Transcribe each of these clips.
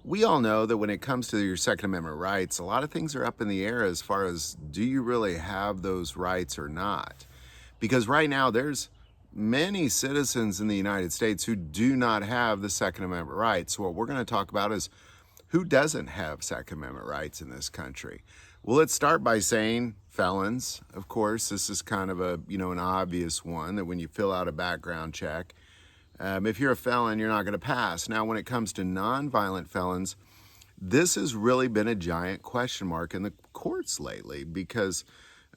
We all know that when it comes to your Second Amendment rights, a lot of things are up in the air as far as do you really have those rights or not? Because right now there's many citizens in the United States who do not have the Second Amendment rights. So what we're going to talk about is who doesn't have Second Amendment rights in this country. Well, let's start by saying felons. Of course, this is kind of an obvious one that when you fill out a background check, if you're a felon, you're not going to pass. Now, when it comes to nonviolent felons, this has really been a giant question mark in the courts lately because,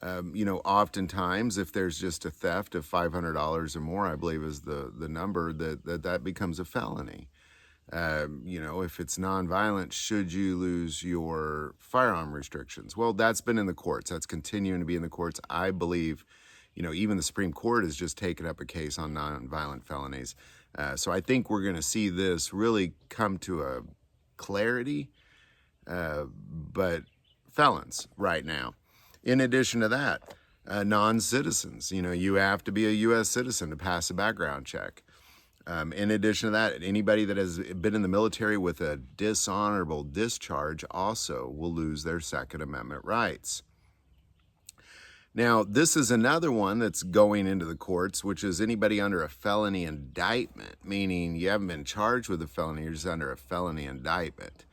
oftentimes if there's just a theft of $500 or more, I believe is the number, that becomes a felony. If it's nonviolent, should you lose your firearm restrictions? Well, that's been in the courts. That's continuing to be in the courts. I believe, even the Supreme Court has just taken up a case on nonviolent felonies. So I think we're going to see this really come to a clarity, but felons right now. In addition to that, non-citizens, you have to be a U.S. citizen to pass a background check. In addition to that, anybody that has been in the military with a dishonorable discharge also will lose their Second Amendment rights. Now, this is another one that's going into the courts, which is anybody under a felony indictment, meaning you haven't been charged with a felony, you're just under a felony indictment.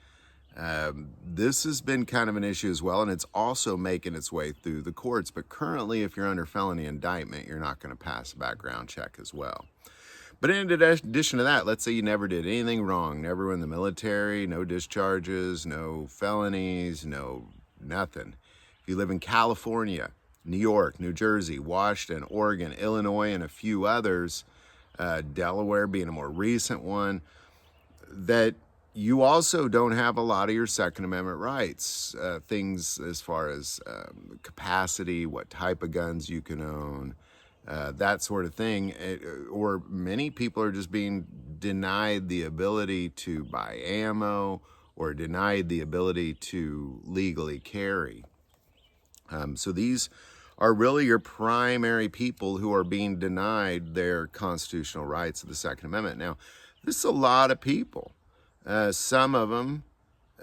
This has been kind of an issue as well, and it's also making its way through the courts. But currently, if you're under felony indictment, you're not going to pass a background check as well. But in addition to that, let's say you never did anything wrong, never were in the military, no discharges, no felonies, no nothing. If you live in California, New York, New Jersey, Washington, Oregon, Illinois, and a few others, Delaware being a more recent one, that you also don't have a lot of your Second Amendment rights. Things as far as capacity, what type of guns you can own, that sort of thing. Or many people are just being denied the ability to buy ammo or denied the ability to legally carry. So these are really your primary people who are being denied their constitutional rights of the Second Amendment. Now, this is a lot of people. Some of them,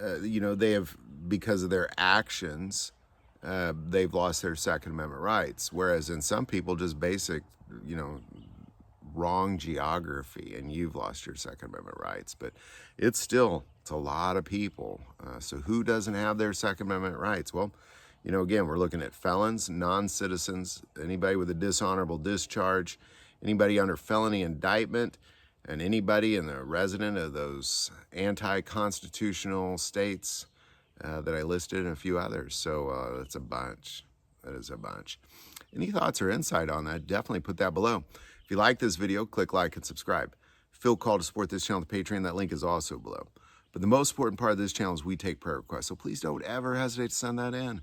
they have, because of their actions, they've lost their Second Amendment rights. Whereas in some people, just basic, wrong geography, and you've lost your Second Amendment rights. But it's a lot of people. So who doesn't have their Second Amendment rights? Well, again, we're looking at felons, non-citizens, anybody with a dishonorable discharge, anybody under felony indictment, and anybody in the resident of those anti-constitutional states that I listed and a few others. So that's a bunch. That is a bunch. Any thoughts or insight on that, definitely put that below. If you like this video, click like and subscribe. Feel called to support this channel with Patreon. That link is also below. But the most important part of this channel is we take prayer requests. So please don't ever hesitate to send that in.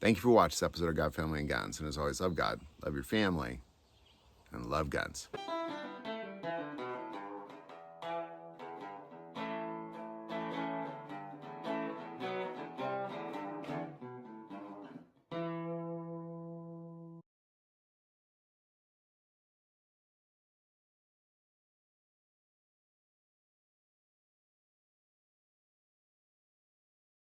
Thank you for watching this episode of God, Family, and Guns. And as always, love God, love your family, and love guns.